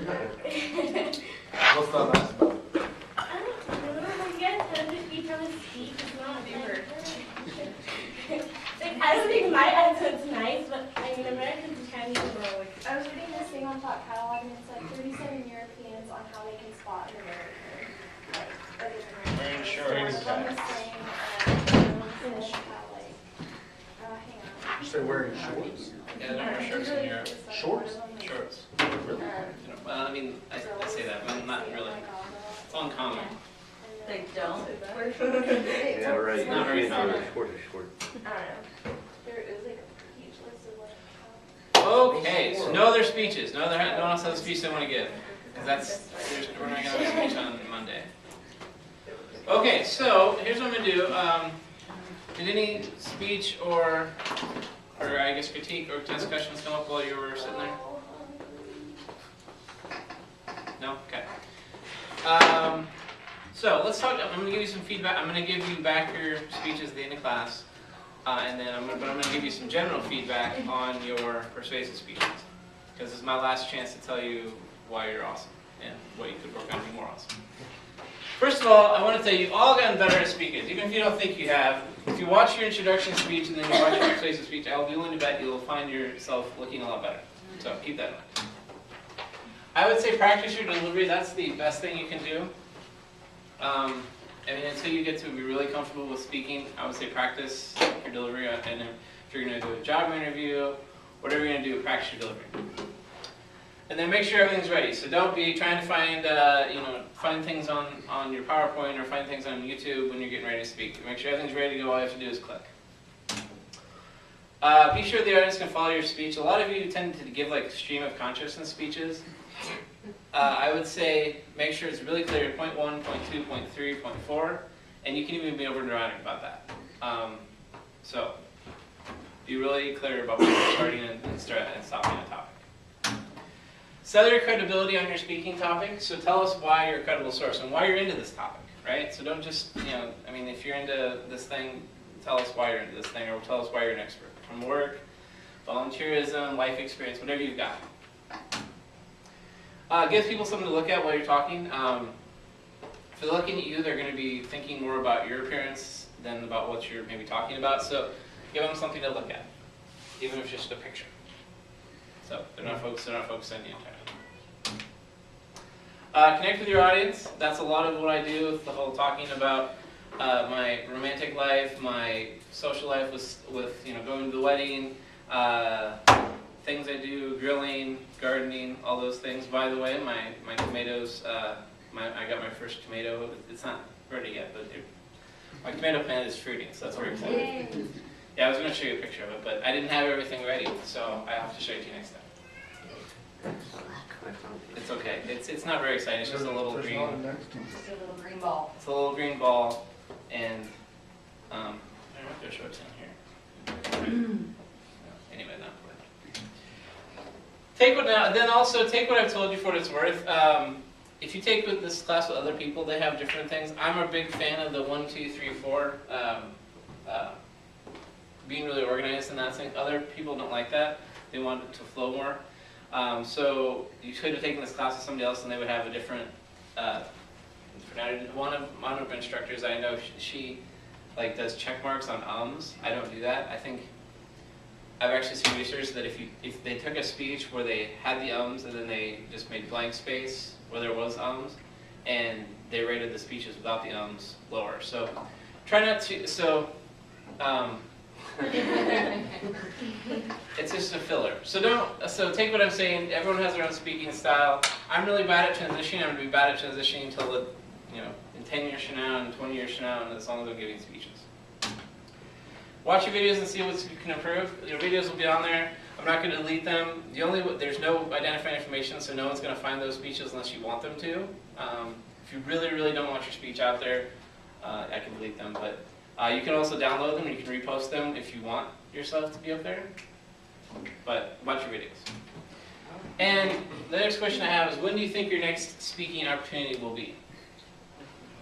What's the last one? I don't think my accent's nice, but I mean, Americans and Chinese are like. I was reading this thing on Top Catalog, and it's like 37 Europeans on how they can spot an American. Like, Wearing shorts. One of them was saying, hang on. You say wearing shorts? Yeah, they're wearing shorts in Europe. Shorts? Shorts. Really? Well, I mean, I say that, but not really. It's uncommon. They don't. Yeah, right. Not very common. Short is short. I don't know. There is like a huge list of like. Okay, so no other speeches. No one else has a speech they want to give. Because we're not going to have a speech on Monday. Okay, so here's what I'm going to do. Did any speech or I guess critique or discussions come up while you were sitting there? No? Okay. So let's talk. I'm going to give you some feedback. I'm going to give you back your speeches at the end of class, and then I'm going to give you some general feedback on your persuasive speeches, because this is my last chance to tell you why you're awesome and what you could work on to be more awesome. First of all, I want to tell you, you've all gotten better at speaking. Even if you don't think you have, if you watch your introduction speech and then you watch your persuasive speech, I'll be willing to bet you'll find yourself looking a lot better. So keep that in mind. I would say practice your delivery. That's the best thing you can do. I mean, until you get to be really comfortable with speaking, I would say practice your delivery. And if you're going to do a job interview, whatever you're going to do, practice your delivery. And then make sure everything's ready. So don't be trying to find, find things on your PowerPoint or find things on YouTube when you're getting ready to speak. Make sure everything's ready to go. All you have to do is click. Be sure the audience can follow your speech. A lot of you tend to give like stream of consciousness speeches. I would say make sure it's really clear, point 1, point 2, point 3, point 4, and you can even be over dramatic about that. So be really clear about when you're starting and stopping a topic. Sell your credibility on your speaking topic. So tell us why you're a credible source and why you're into this topic, right? So don't just, I mean, if you're into this thing, tell us why you're into this thing, or tell us why you're an expert. From work, volunteerism, life experience, whatever you've got. Give people something to look at while you're talking. If they're looking at you, they're going to be thinking more about your appearance than about what you're maybe talking about. So give them something to look at, even if it's just a picture. So they're not focused on the entire thing. Connect with your audience. That's a lot of what I do with the whole talking about my romantic life, my social life with going to the wedding, things I do, grilling, gardening, all those things. By the way, my tomatoes, I got my first tomato. It's not ready yet, but my tomato plant is fruiting, so that's very exciting. Yeah, I was going to show you a picture of it, but I didn't have everything ready, so I have to show it to you next time. It's okay. It's not very exciting. It's just a little green. Just a little green ball. It's a little green ball, and I don't know if there's shorts in here. Anyway, not then also take what I've told you for what it's worth. If you take this class with other people, they have different things. I'm a big fan of the 1, 2, 3, 4. Being really organized in that sense. Other people don't like that. They want it to flow more. So you could have taken this class with somebody else and they would have a different, one of my instructors I know, she like does check marks on ums. I don't do that. I think I've actually seen research that if they took a speech where they had the ums and then they just made blank space where there was ums, and they rated the speeches without the ums lower. So try not to, it's just a filler. So take what I'm saying, everyone has their own speaking style. I'm really bad at transitioning. I'm going to be bad at transitioning until in 10 years from now and 20 years from now, and as long as I'm giving speeches. Watch your videos and see what you can improve. Your videos will be on there. I'm not going to delete them. There's no identifying information, so no one's going to find those speeches unless you want them to. If you really, really don't want your speech out there, I can delete them. But you can also download them and you can repost them if you want yourself to be up there. But watch your videos. And the next question I have is, when do you think your next speaking opportunity will be?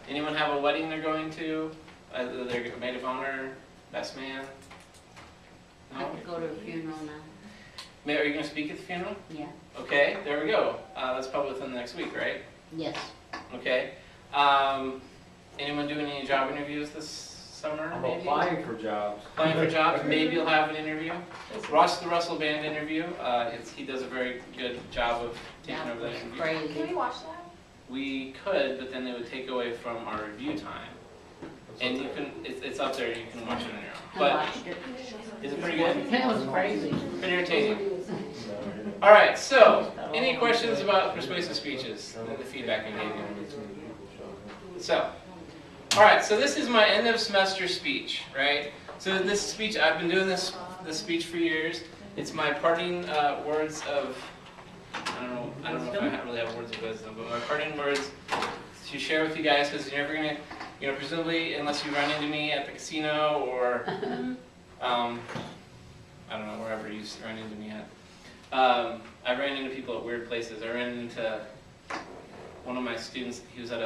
Anyone have a wedding they're going to? Either they're maid of honor, best man? No? I have to go to a funeral now. Are you going to speak at the funeral? Yeah. Okay, there we go. That's probably within the next week, right? Yes. Okay. Anyone doing any job interviews this summer? I'm maybe? applying for jobs. Applying for jobs. Maybe you'll have an interview. Ross the Russell Band interview. He does a very good job of taking over that interview. Can we Crazy. watch that? We could, but then it would take away from our review time. And you can, it's up there, you can watch it on your own. I But watched it. is it pretty good? It was crazy. Pretty entertaining. All right, so any questions about persuasive speeches and the feedback I gave you? So, all right, so this is my end of semester speech, right? So this speech, I've been doing this speech for years. It's my parting words of, I don't know if I really have words of wisdom, but my parting words to share with you guys, because you're never gonna, presumably, unless you run into me at the casino or, I don't know, wherever you run into me at. I ran into people at weird places. I ran into one of my students. He was in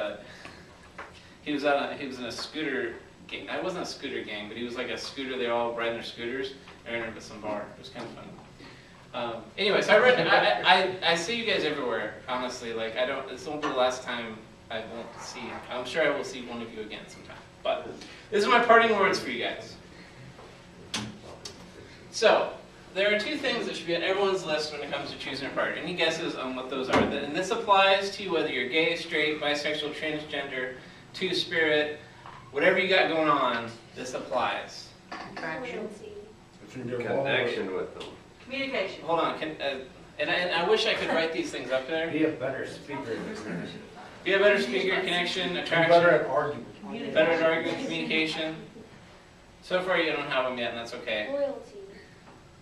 a scooter gang. I wasn't a scooter gang, but he was like a scooter. They all riding their scooters. I ran into some bar. It was kind of fun. Anyway, so I see you guys everywhere. Honestly, like this won't be the last time I won't see you. I'm sure I will see one of you again sometime. But this is my parting words for you guys. So, there are two things that should be on everyone's list when it comes to choosing a partner. Any guesses on what those are? And this applies to whether you're gay, straight, bisexual, transgender, two-spirit, whatever you got going on, this applies. Attraction. Connection with them. Communication. Hold on, and I wish I could write these things up there. Be a better speaker. Be a better speaker, connection, Be attraction, better at arguing. better at arguing, communication. So far you don't have them yet, and that's okay. Loyalty.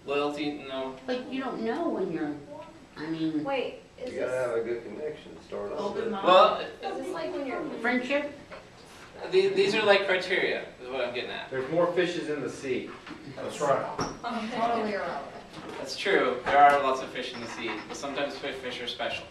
Loyalty, no. But you don't know when you're, I mean, Wait, is You gotta this, have a good connection to start off Open with. mind. Well, is this like when you're, friendship? these are like criteria, is what I'm getting at. There's more fishes in the sea. That's right. Totally irrelevant. That's true. There are lots of fish in the sea, but sometimes fish are special.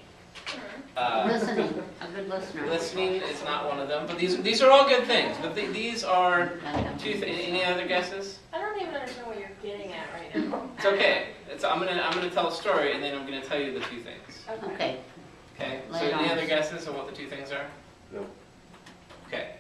Listening, a good listener. Listening is not one of them, but these are all good things. But these are two things. Any other guesses? I don't even understand what you're getting at right now. It's okay. I'm gonna tell a story, and then I'm gonna tell you the two things. Okay. Okay. So Lay it any on other us. guesses on what the two things are? No. Okay.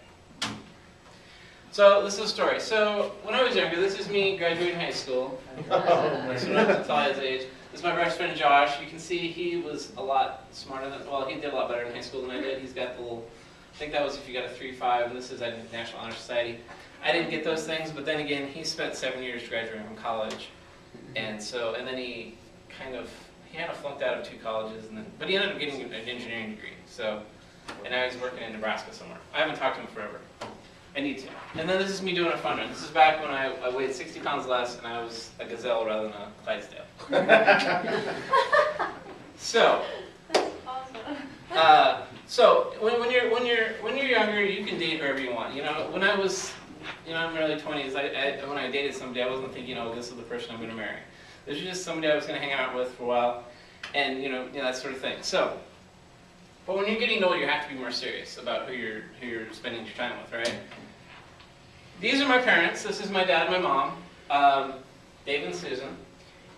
So this is a story. So when I was younger, this is me graduating high school. So I was until his age. This is my best friend Josh. You can see he was a lot smarter than, well, he did a lot better in high school than I did. He's got the little, I think that was if you got a 3.5, and this is at National Honor Society. I didn't get those things, but then again, he spent 7 years graduating from college. And then he kind of flunked out of 2 colleges, but he ended up getting an engineering degree. So, and now he's working in Nebraska somewhere. I haven't talked to him forever. I need to. And then this is me doing a fun run. This is back when I weighed 60 pounds less and I was a gazelle rather than a Clydesdale. So, That's awesome. so when you're younger, you can date whoever you want. When I was, in my early 20s, when I dated somebody, I wasn't thinking, this is the person I'm going to marry. This was just somebody I was going to hang out with for a while, and that sort of thing. So, but when you're getting older, you have to be more serious about who you're spending your time with, right? These are my parents. This is my dad and my mom, Dave and Susan,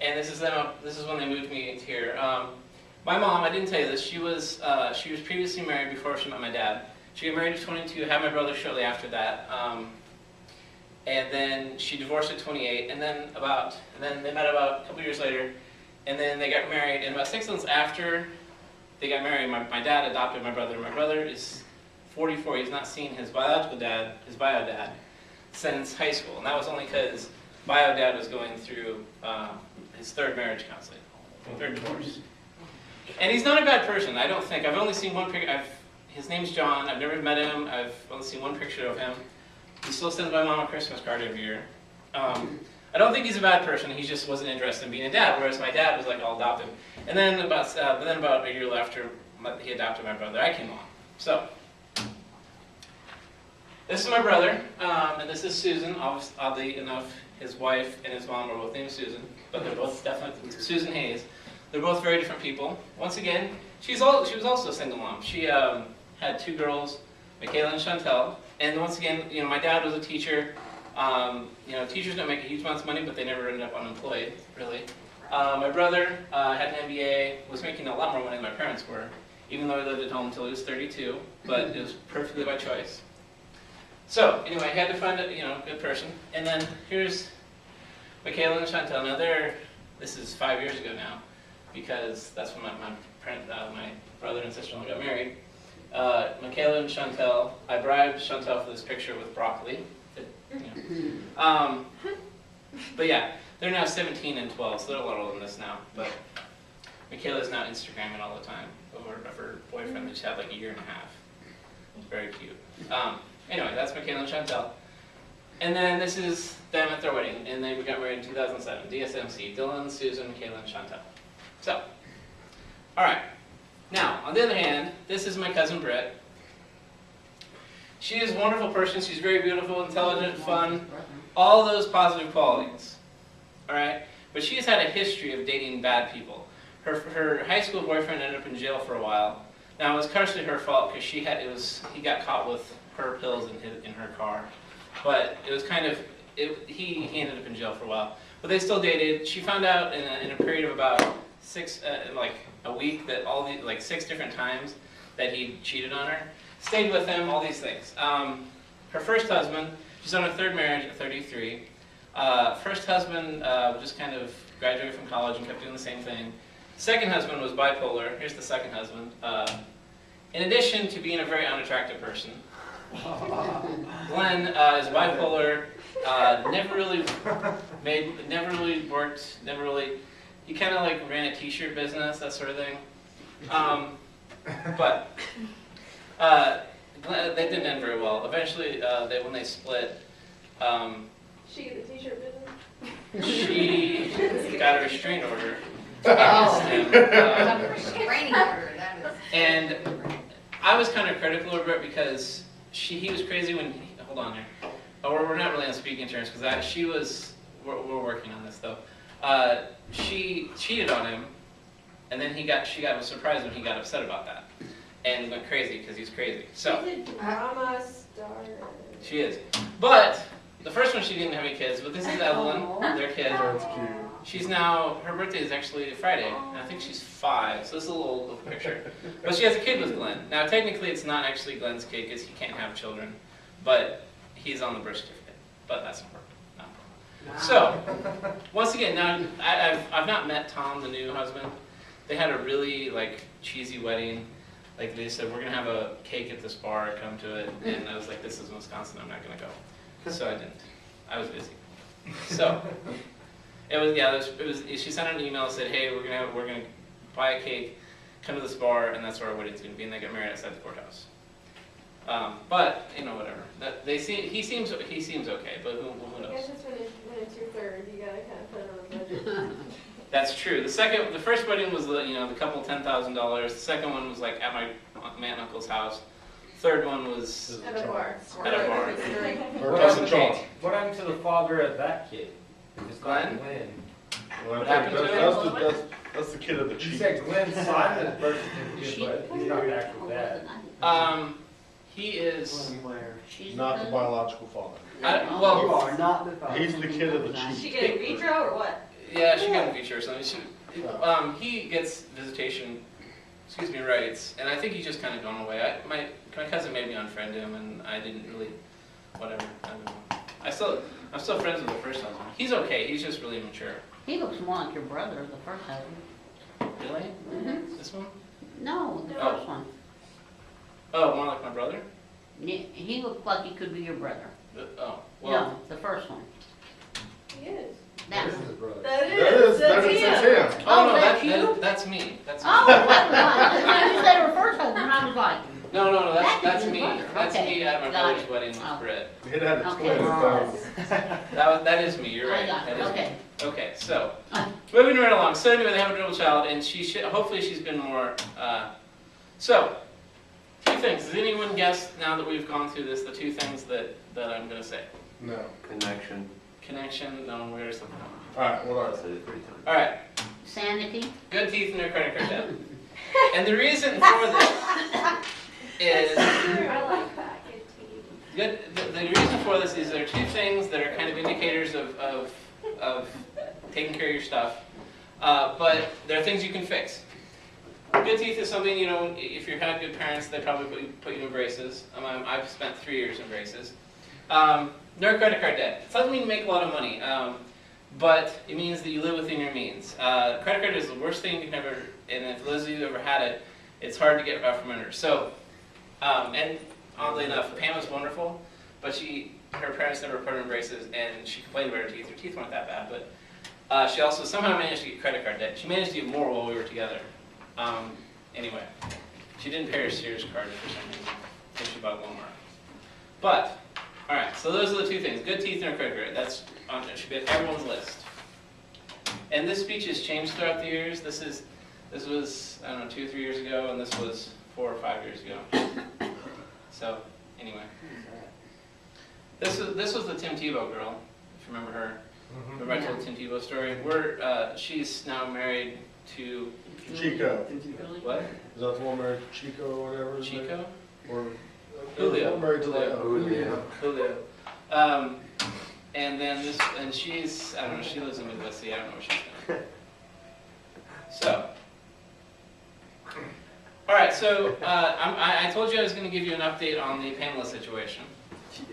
and this is them. This is when they moved me here. My mom, I didn't tell you this. She was previously married before she met my dad. She got married at 22, had my brother shortly after that, and then she divorced at 28. And then they met about a couple years later, and then they got married. And about 6 months after they got married, my dad adopted my brother. My brother is 44. He's not seen his biological dad, his bio dad, since high school, and that was only because bio dad was going through his 3rd marriage counseling, 3rd divorce. And he's not a bad person, I don't think. I've only seen one picture. His name's John. I've never met him. I've only seen one picture of him. He still sends my mom a Christmas card every year. I don't think he's a bad person. He just wasn't interested in being a dad, whereas my dad was like all adopted. And then about a year after he adopted my brother, I came along. So. This is my brother, and this is Susan. Oddly enough, his wife and his mom are both named Susan, but they're both definitely Susan Hayes. They're both very different people. Once again, she was also a single mom. She had 2 girls, Michaela and Chantel. And once again, my dad was a teacher. Teachers don't make a huge amount of money, but they never ended up unemployed, really. My brother had an MBA, was making a lot more money than my parents were, even though he lived at home until he was 32, but it was perfectly by choice. So, anyway, I had to find a good person. And then here's Michaela and Chantel. Now this is 5 years ago now, because that's when my brother and sister-in-law got married. Michaela and Chantel, I bribed Chantel for this picture with broccoli. But yeah, they're now 17 and 12, so they're a lot older than this now. But Michaela's now Instagramming all the time over of her boyfriend that she had like a year and a half. It's very cute. Anyway, that's Michaela and Chantel. And then this is them at their wedding, and they got married in 2007. DSMC, Dylan, Susan, Michaela, and Chantel. So, all right. Now, on the other hand, this is my cousin Britt. She is a wonderful person. She's very beautiful, intelligent, fun, all those positive qualities. All right? But she's had a history of dating bad people. Her high school boyfriend ended up in jail for a while. Now, it was partially her fault because he got caught with her pills in her car. But it was kind of, he ended up in jail for a while. But they still dated. She found out in a period of about a week that like 6 different times that he cheated on her. Stayed with him, all these things. Her first husband, she's on her 3rd marriage at 33. First husband just kind of graduated from college and kept doing the same thing. Second husband was bipolar. Here's the second husband. In addition to being a very unattractive person, Glenn is bipolar, never really worked, he kind of like ran a t-shirt business, that sort of thing. But they didn't end very well. Eventually, when they split, She the t-shirt business? she got a restraining order Oh. against him. Restraining order, that is. And I was kind of critical of it because he was crazy when, hold on here. Oh, we're not really on speaking terms because we're working on this though. She cheated on him, and then she got surprised when he got upset about that. And went crazy because he's crazy. So, She's a drama star. she is. But, the first one she didn't have any kids, but this is Evelyn, their kid. That's cute. She's now, her birthday is actually Friday, and I think she's 5, so this is a little picture. But she has a kid with Glenn. Now technically it's not actually Glenn's kid because he can't have children, but he's on the birth certificate. But that's important. So, once again, now I've not met Tom, the new husband. They had a really cheesy wedding. Like they said, we're gonna have a cake at this bar, come to it, and I was like, this is Wisconsin, I'm not gonna go. So I didn't. I was busy. So. It was. She sent an email and said, "Hey, we're gonna buy a cake, come to this bar, and that's where our wedding's gonna be." And they got married outside the courthouse. But whatever. He seems okay. But who I knows? guess it's when it's your third, you gotta kind of put it on the budget. That's true. The first wedding was the couple $10,000. The second one was at my aunt and uncle's house. Third one was At a bar. at a bar. What Plus happened a cake. what happened to the father of that kid? It's Glenn? not Glenn. Well, What I think happened to that's the kid of the You cheat. said Glenn signed his birth certificate, but he's not the actual dad. He is. She's Not the good. biological father. Well, You are not the father. He's the kid of the Did she cheat. get a vitro or what? yeah, she got a feature or something. He gets visitation, rights, and I think he's just kind of gone away. My cousin made me unfriend him, and I didn't really, whatever. I don't know. I'm still friends with the first husband. He's okay. He's just really immature. He looks more like your brother, the first husband. Really? Mm-hmm. This one? No, the Oh. first one. Oh, more like my brother? Yeah, he looked like he could be your brother. Oh, well. No, the first one. He is. That This one. is his brother. That That's him. Oh, no, that's you? that's me. That's me. Oh, that's right. You said her first husband, I was like, No, That that's is me. your brother. That's Okay, me at my got brother's it. wedding with Oh. Britt. It had a Okay. twin. That is me. You're I right. got That it, is okay. me. Okay, so moving right along. So anyway, they have a little child, and hopefully she's been more. So, 2 things. Does anyone guess now that we've gone through this? The 2 things that I'm going to say. No. Connection. Connection. No, where's something? Alright, what are That's it, 3 times. All right. sanity. Good teeth and no credit card debt. And the reason for this is I like that. Good tea. the reason for this is there are 2 things that are kind of indicators of taking care of your stuff. But there are things you can fix. Good teeth is something, you know, if you had good parents, they probably put you in braces. I've spent 3 years in braces. No credit card debt. It doesn't mean you make a lot of money, but it means that you live within your means. Credit card is the worst thing you can ever, and if those of you who ever had it, it's hard to get out from under. So, and oddly enough, Pam was wonderful, but her parents never put her in braces, and she complained about her teeth. Her teeth weren't that bad, but she also somehow managed to get credit card debt. She managed to get more while we were together. Anyway, she didn't pay her Sears card for some reason. I think she bought Walmart. But, alright, so those are the 2 things. Good teeth and a credit card. That's on, it should be on everyone's list. And this speech has changed throughout the years. This was, I don't know, 2 or 3 years ago, and this was 4 or 5 years ago. So, anyway. This was the Tim Tebow girl, if you remember her. Remember I told the Tim Tebow story? She's now married to... Chico. What? Is that the one married to Chico or whatever? his name? Chico? Or Julio. one married to like Julio. And then this, and she's, I don't know, she lives in Midwest City, I don't know where she's going. So, alright, so I told you I was going to give you an update on the Pamela situation.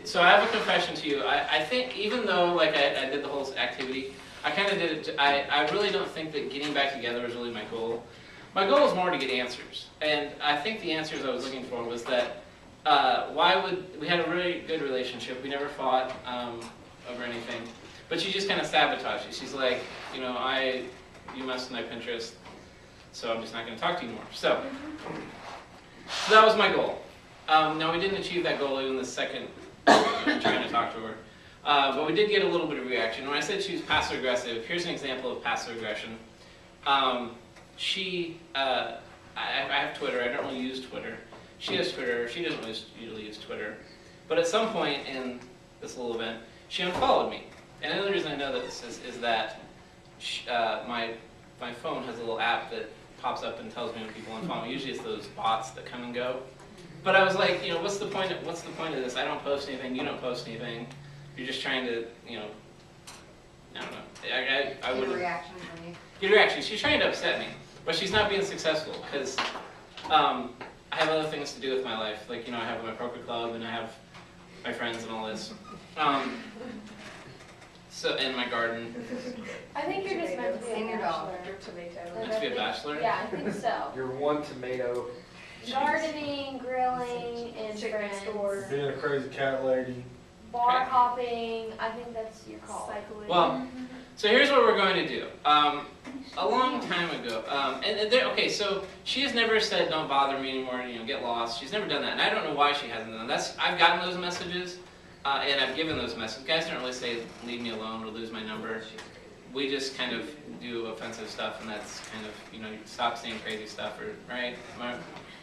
So I have a confession to you. I think even though like I did the whole activity, I kind of did it, I really don't think that getting back together was really my goal. My goal was more to get answers. And I think the answers I was looking for was that we had a really good relationship. We never fought over anything. But she just kind of sabotaged it. She's like, you know, you messed with my Pinterest, so I'm just not going to talk to you anymore. So that was my goal. Now we didn't achieve that goal even the second trying to talk to her. But we did get a little bit of reaction. When I said she was passive aggressive, here's an example of passive aggression. I have Twitter. I don't really use Twitter. She has Twitter. She doesn't usually use Twitter. But at some point in this little event, she unfollowed me. And the only reason I know this is that my phone has a little app that pops up and tells me when people unfollow me. Usually it's those bots that come and go. But I was like, you know, what's the point of this? I don't post anything. You don't post anything. You're just trying to, you know, I don't know. I wouldn't. Get a reaction from you. Get a reaction. She's trying to upset me, but she's not being successful because I have other things to do with my life. Like, you know, I have my poker club and I have my friends and all this. So, and my garden. I think you're just meant to be And a your dog. bachelor. Meant to be a bachelor? Yeah, I think so. You're 1 tomato. Gardening, grilling, and Chicken friends. store. Being a crazy cat lady. Bar hopping, I think that's your call. Cycling. Well, so here's what we're going to do. A long time ago, okay, so she has never said don't bother me anymore, you know, get lost. She's never done that, and I don't know why she hasn't done that. I've gotten those messages, and I've given those messages. Guys don't really say leave me alone or lose my number. We just kind of do offensive stuff, and that's kind of, you know, stop saying crazy stuff, or right?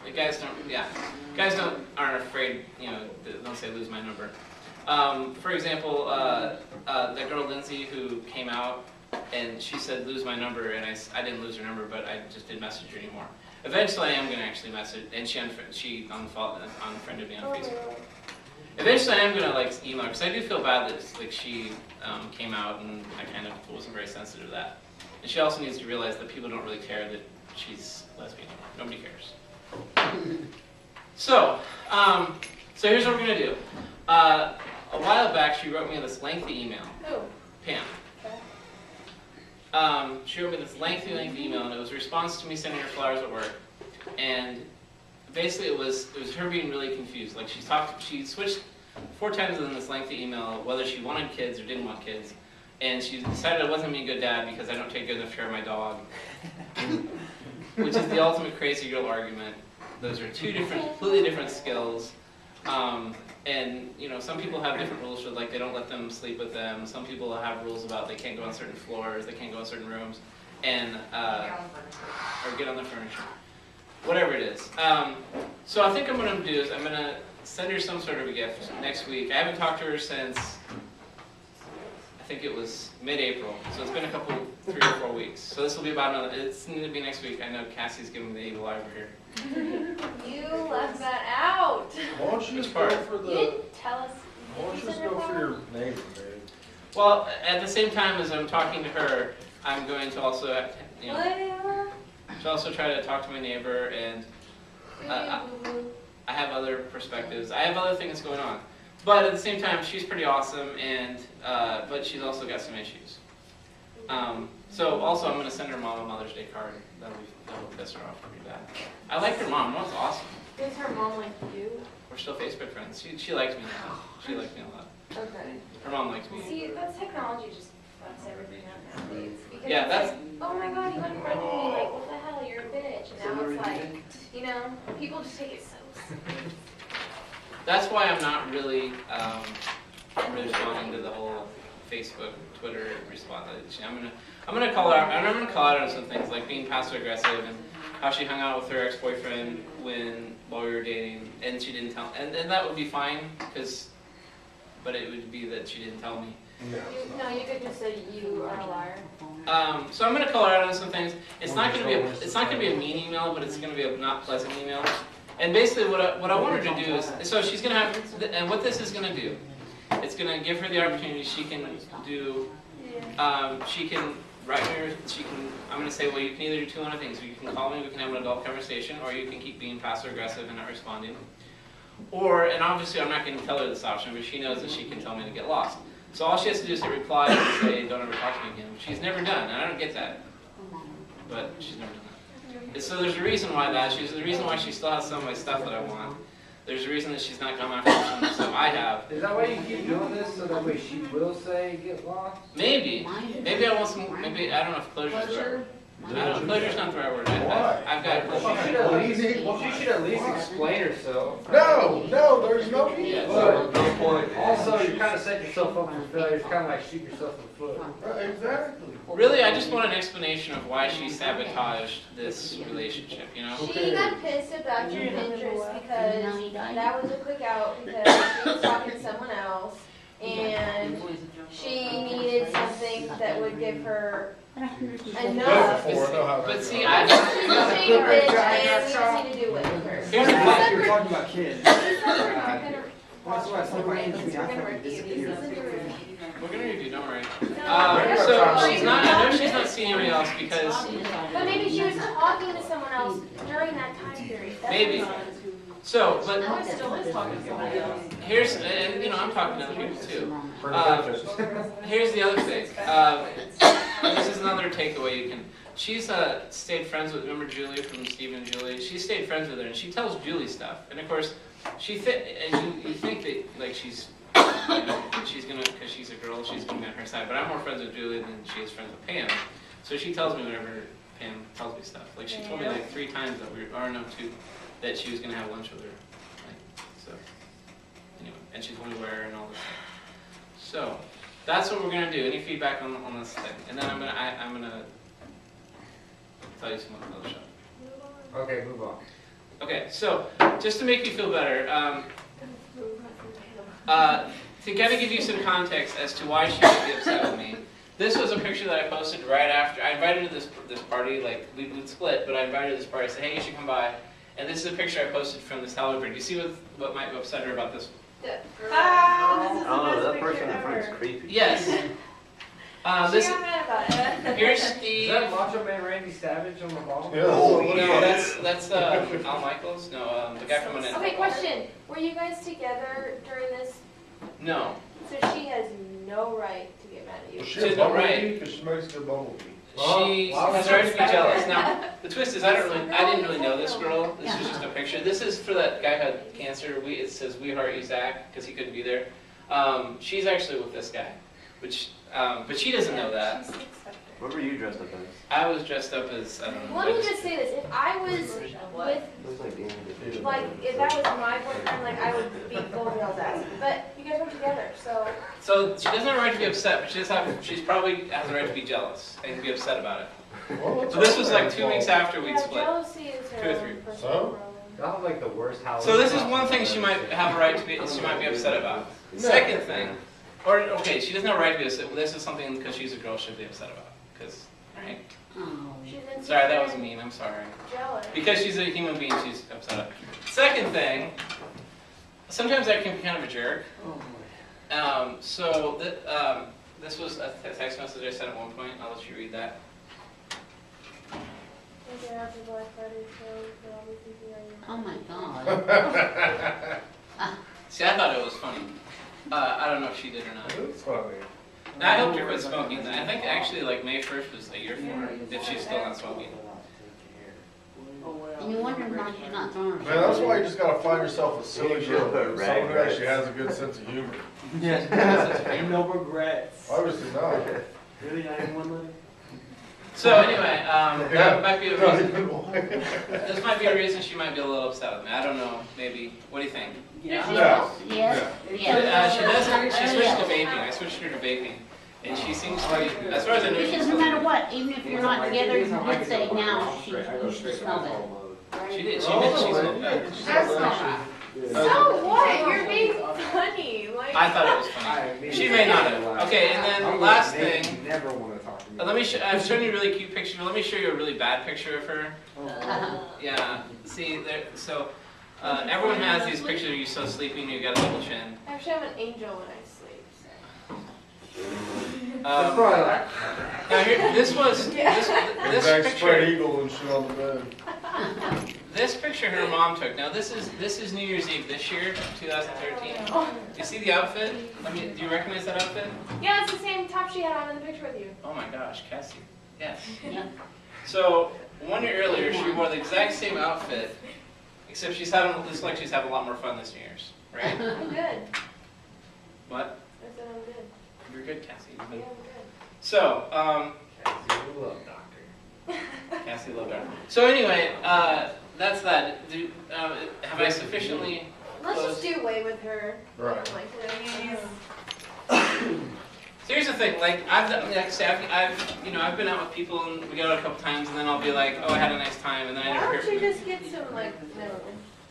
The guys don't, yeah, aren't afraid, you know, don't say lose my number. For example, that girl Lindsay who came out and she said lose my number, and I didn't lose her number, but I just didn't message her anymore. Eventually I am going to actually message, and she unfriended me on Facebook. Eventually I am going to like email her, because I do feel bad that like she came out and I kind of wasn't very sensitive to that. And she also needs to realize that people don't really care that she's lesbian. Nobody cares. So here's what we're going to do. A while back, she wrote me this lengthy email. Who? Pam. Okay. She wrote me this lengthy email, and it was a response to me sending her flowers at work. And basically, it was her being really confused. Like she switched 4 times in this lengthy email whether she wanted kids or didn't want kids, and she decided I wasn't being a good dad because I don't take good enough care of my dog, which is the ultimate crazy girl argument. Those are 2 completely different skills. And, you know, some people have different rules, so like they don't let them sleep with them. Some people have rules about they can't go on certain floors, they can't go in certain rooms, and, or get on the furniture. Whatever it is. So I think I'm going to do is I'm going to send her some sort of a gift next week. I haven't talked to her since, I think it was mid-April. So it's been a couple, 3 or 4 weeks. So this will be about another, it's going to be next week. I know Cassie's giving me the evil eye over here. You left that out. Why don't you just Which go part? for You the? didn't tell us. Why don't you Did just you go send for her your neighbor, babe? Well, at the same time as I'm talking to her, I'm going to also you know, she'll also try to talk to my neighbor, and I have other perspectives. I have other things going on. But at the same time, she's pretty awesome, and but she's also got some issues. So also, I'm going to send her mom a Mother's Day card. That'll piss her off pretty bad. I like her mom. Mom's awesome. Does her mom like you? We're still Facebook friends. She likes me now. She likes me a lot. Okay. Her mom likes me. See, that's technology just fucks everything up nowadays. Because Yeah, it's that's. like, oh my god, you unfriended me, like, what the hell, you're a bitch. And now it's like, you know, people just take it so serious. That's why I'm not really responding to the whole Facebook, Twitter response. I'm gonna call her out. I'm gonna call her out on some things like being passive aggressive and how she hung out with her ex-boyfriend while we were dating, and she didn't tell. And that would be fine, but it would be that she didn't tell me. No, you could just say you are a liar. So I'm gonna call her out on some things. It's not gonna be a mean email, but it's gonna be a not pleasant email. And basically, what I want her to do is, so she's gonna have, and what this is gonna do, it's gonna give her the opportunity. She can do, she can write me. I'm gonna say, well, you can either do two other things. You can call me, we can have an adult conversation, or you can keep being passive aggressive and not responding. Or, and obviously, I'm not gonna tell her this option, but she knows that she can tell me to get lost. So all she has to do is hit reply and say, don't ever talk to me again, which she's never done, and I don't get that. But she's never done that. And so there's a reason why there's a reason why she still has some of my stuff that I want. There's a reason that she's not come after some of the stuff I have. Is that why you keep doing this, so that way she will say get lost? Maybe. Maybe I want some, maybe, I don't know if closure's the right word. I don't know, closure's not the right word. I've got She should at least explain herself. No, there's no need. Yeah. But also, you kind of set yourself up for failure. It's kind of like shoot yourself in the foot. Exactly. Really, I just want an explanation of why she sabotaged this relationship, you know? She got pissed about your Pinterest because that was a quick out because she was talking to someone else and she needed something that would give her enough. But see, She's a bitch and we just need to do it with her. Here's the thing. You're talking about kids. That's why somebody needs to be out there disappear. We're gonna review, don't worry. So she's not, I know she's not seeing anybody else because, But maybe she was talking to someone else during that time period. That's maybe. what So, but I still is talking to somebody else. here's, and you know, I'm talking to other people too. Here's the other thing. This is another takeaway you can. She's stayed friends with. Remember Julie from Steve and Julie? She stayed friends with her, and she tells Julie stuff. And of course, and you think that like she's gonna, because she's a girl, she's gonna be on her side. But I'm more friends with Julie than she is friends with Pam. So she tells me whenever Pam tells me stuff. Like she told me like 3 times that two, that she was gonna have lunch with her. Like, so anyway, and she's going to wear and all this stuff. So that's what we're gonna do. Any feedback on this thing? And then I'm gonna tell you some other stuff. Okay, move on. Okay, so just to make you feel better, to kind of give you some context as to why she would be upset with me. This was a picture that I posted right after I invited her to this party. Like we'd split, but I invited her to this party. I said, hey, you should come by. And this is a picture I posted from this celebrity. Do you see what might upset her about this? Oh, this is the Oh, best that picture person in front is ever. creepy. Yes. She got mad about it. Here's Is Steve. that Macho Man Randy Savage on the bottom? Yeah. No, that's Al Michaels. No, the guy from Okay, question. Were you guys together during this? No. So she has no right to get mad at you. She She's has not bumblebee right. because she makes good bumblebee. She Well, has a right to be jealous. Now, the twist is I didn't really know this girl. This is just a picture. This is for that guy who had cancer. It says We Heart You Zach because he couldn't be there. She's actually with this guy, but she doesn't know that. She's expected. What were you dressed up as? I was dressed up as, I don't know. Let me just say this. If I was with, Looks like Danny DeVito. like, if that was my boyfriend, like, I would beat both of y'all's ass. But you guys were together, so. So she doesn't have a right to be upset, but she's probably has a right to be jealous and be upset about it. Well, So this was like 2 weeks after we'd Yeah, split. jealousy is her 2 or 3. own personal So? problem. That was like the worst house. So this is one thing she might have a right to be, she might be upset about. Second thing, or okay, she doesn't have a right to be upset. This is something because she's a girl she'll be upset about. Because, right? She's insecure Sorry, that was and mean. I'm sorry. jealous. Because she's a human being, she's upset. Second thing, sometimes I can be kind of a jerk. This was a text message I sent at one point. I'll let you read that. Thank you for Black Friday, so I'll be thinking Oh my God. See, I thought it was funny. I don't know if she did or not. It's funny. I helped her quit smoking. I think actually like May 1st was a year for her, if she's still not smoking. And you wonder why she's not throwing her. Man, that's why you just gotta find yourself a silly You girl. should put Someone rag who actually rights. has a good sense of humor. No regrets. Obviously not. Really, I have one letter? So anyway, that might be a Not reason. even one. This might be a reason she might be a little upset with me. I don't know. Maybe. What do you think? Yes, Yeah. yes, She yes. doesn't. She switched to vaping. I switched her to vaping, and she seems to be. As far as I know, she's Because no matter what, even if you're not together, you did say now she smells it. She did. She admitted she smoked that. That's not. So what? You're being funny. Like. I thought it was funny. She may not have. Okay, and then last thing. Never want to talk to me. Let me. I've shown you a really cute picture. Let me show you a really bad picture of her. Yeah. See there. So everyone has these pictures of you so sleeping. You got a little chin. Actually, I'm an angel when I sleep. So. Now here, this Exact spread picture. eagle and shit on the bed. This picture her mom took. Now this is New Year's Eve this year, 2013. You see the outfit? Do you recognize that outfit? Yeah, it's the same top she had on in the picture with you. Oh my gosh, Cassie. Yes. Yeah. So 1 year earlier, she wore the exact same outfit, except she's having. Looks like she's having a lot more fun this New Year's, right? I'm good. What? I said I'm good. You're good, Cassie. Yeah, I'm good. So, Cassie loved her. So anyway, that's that. Have I sufficiently? Let's just do away with her. Right. Like, please. So here's the thing, like I've been out with people and we go out a couple times and then I'll be like, oh, I had a nice time, and then I Why never don't hear you from them. just get some, like, no.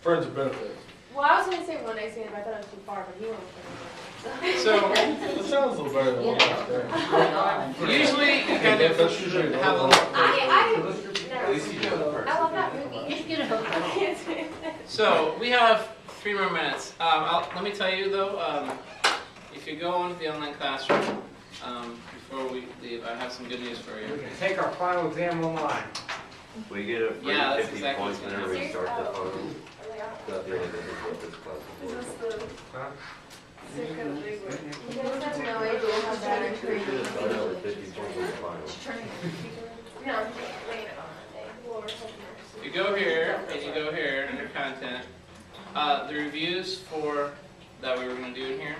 Friends of benefits. Well, I was going to say one night stand, but I thought it was too far, but he won't. So That sounds a little better than one night stand. usually you kind of That's usually the have a whole- little. I love that movie. Just get a hook. I can't say that. So we have 3 more minutes. Let me tell you though, if you go on to the online classroom, before we leave, I have some good news for We you. can take our final exam online. We get a free Yeah, that's 50 exactly points what's whenever we gonna start the happen. phone. That's the only difference with this class Is before. this the Huh? sick of the big one? You guys have no idea how bad I'm training. I know it's 50 points on the final. No, I'm just laying it on Monday. Lord have mercy. You go here and you go here under content. The reviews for that we were going to do in here.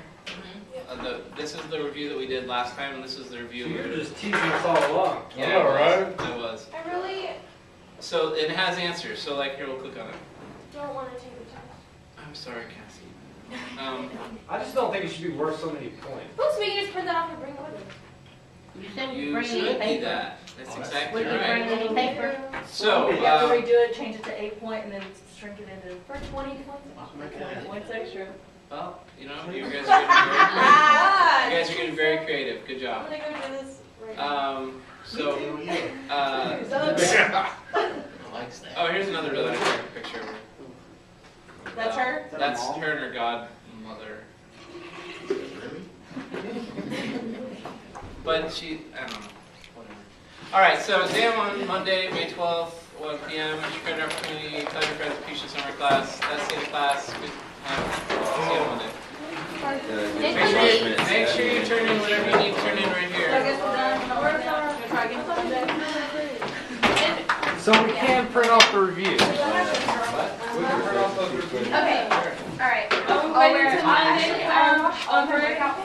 This is the review that we did last time, and this is the review. You're just teasing us all along. Yeah, All right. I was. I really So it has answers. So like here, we'll click on it. don't want to take the test. I'm sorry, Cassie. I just don't think it should be worth so many points. Oops, we can just print that off and bring it with us. You said we You bring any should do paper. that. That's exactly Would you bring right. any paper? So, You have to redo it, change it to 8 point, and then shrink it into For 20 points. 20 points extra. well, you know, you guys are Ah, getting very creative. Good I'm job. gonna go do this right now. So, oh, here's another really nice picture of her. That's her? That's her and her godmother. But she, I don't know, whatever. All right, so exam on Monday, May 12th, 1 p.m. Use your credit opportunity, tell your friends to teach the summer class. That's the class. Good, see you on Monday. Make sure you turn in whatever you need to turn in right So I here. guess we're done. Gonna try again Sunday. So we can print off the reviews. What? We can print off those reviews. Okay, alright. Wait until Monday, on breakout.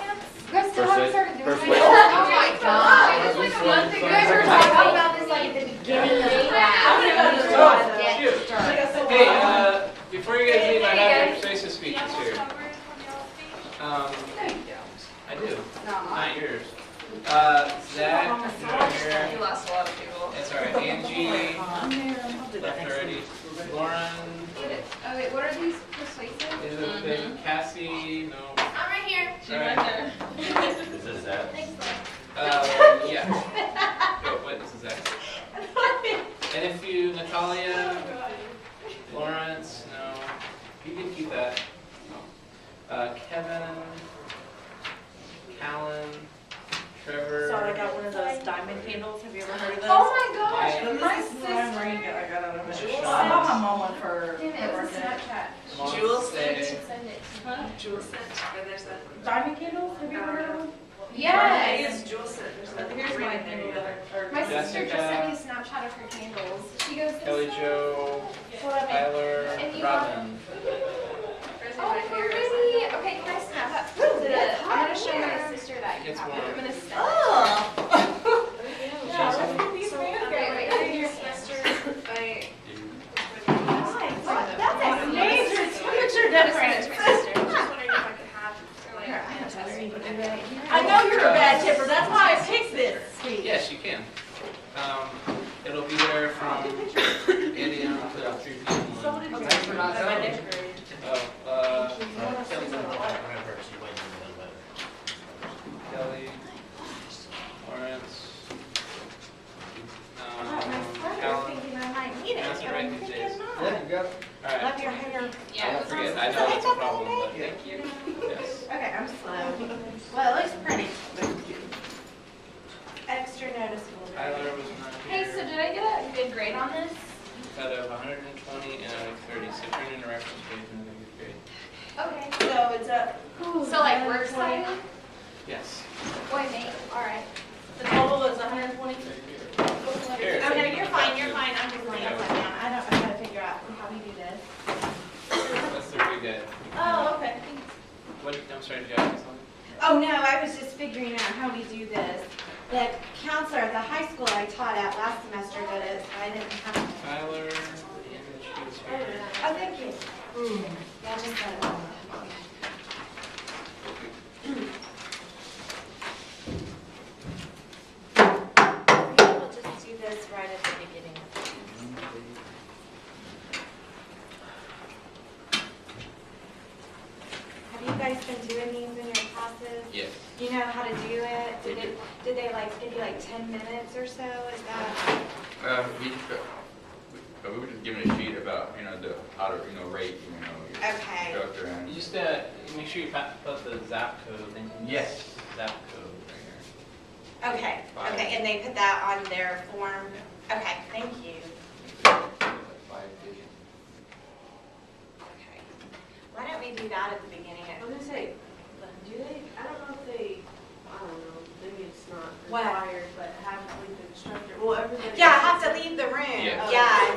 You guys still haven't started doing First it? week. Oh my god. It's like a month ago. You guys were talking about this like at the beginning of the I'm gonna go to the Oh, toilet. shoot. Hey, before you guys leave, I have your persuasive speeches here. I do. Not yours. Zach, You lost a lot of people. it's alright. Angie, left already. Lauren, Oh wait, what are these persuasive? is it Cassie? No. I'm right here. She's right there. Is this that? Thanks, Yeah. What? This is Zach. And if you, Natalia, Lawrence, no. You can keep that. No. Kevin, Callan, Trevor. Sorry, I got one of those diamond candles. Have you ever heard of those? Oh my gosh, I- my I bought my mom one for Damn it, her it was a birthday. Snapchat. Jules You Day. should send it to me. Jewel scent, or there's that. Diamond candles, have you ever heard of them? Yes. It's Jewel scent, here's my candle that My sister just sent me a Jessica. Snapchat of her candles. She goes, Kelly "This Jo, Tyler, And you Robin. oh, pretty. Okay, can I snap that? I'm gonna show my sister that you It's have it. warm. I'm gonna send it. Oh. Yeah, Jason? these okay, your semester, That's a major temperature difference. I know you're a bad tipper, that's why I picked this. Yes, you can. It'll be there from 8 a.m. to 3 p.m. Thanks for not telling me. Kelly, Lawrence, Alan. I might need it. That's but right, I'm these thinking days. not. Yeah, you got it. All right. Love your hair. I won't forget. I know that's a problem, but Thank you. Yes. Okay, I'm slow. Well, it looks pretty. Extra noticeable. Tyler was not Hey, here. so did I get a good grade on this? Out of 120 and out of 30. So turn in a reference page and then get grade. Okay. So it's a, So like we're excited? Yes. Boy, mate, alright. the total is 120? Here. Oh, no, you're fine, you're fine. I'm just laying upside down. I gotta figure out how we do this. That's the pretty good. Oh, okay. What? I'm sorry. Did you ask me something? Oh, no, I was just figuring out how we do this. The counselor at the high school I taught at last semester did it, so I didn't have to. Tyler, image sheets here. Oh, thank you. Yeah, just that. We'll just do this right at the beginning. Have you guys been doing these in your classes? Yes. Do you know how to do it? Did they like give you like 10 minutes or so? Is that? We were just given a sheet about, how to, rate, your Okay. instructor and. You just make sure you put the zap code in. Yes. Zap code right here. Okay, okay, and they put that on their form? Okay, thank you. Like 5 digits. Okay. Why don't we do that at the beginning? I was gonna say, do they, I don't know if they, I don't know, maybe it's not What? required, but have like the instructor, well, everybody. Yeah, I have to leave the room. Yeah. Yeah,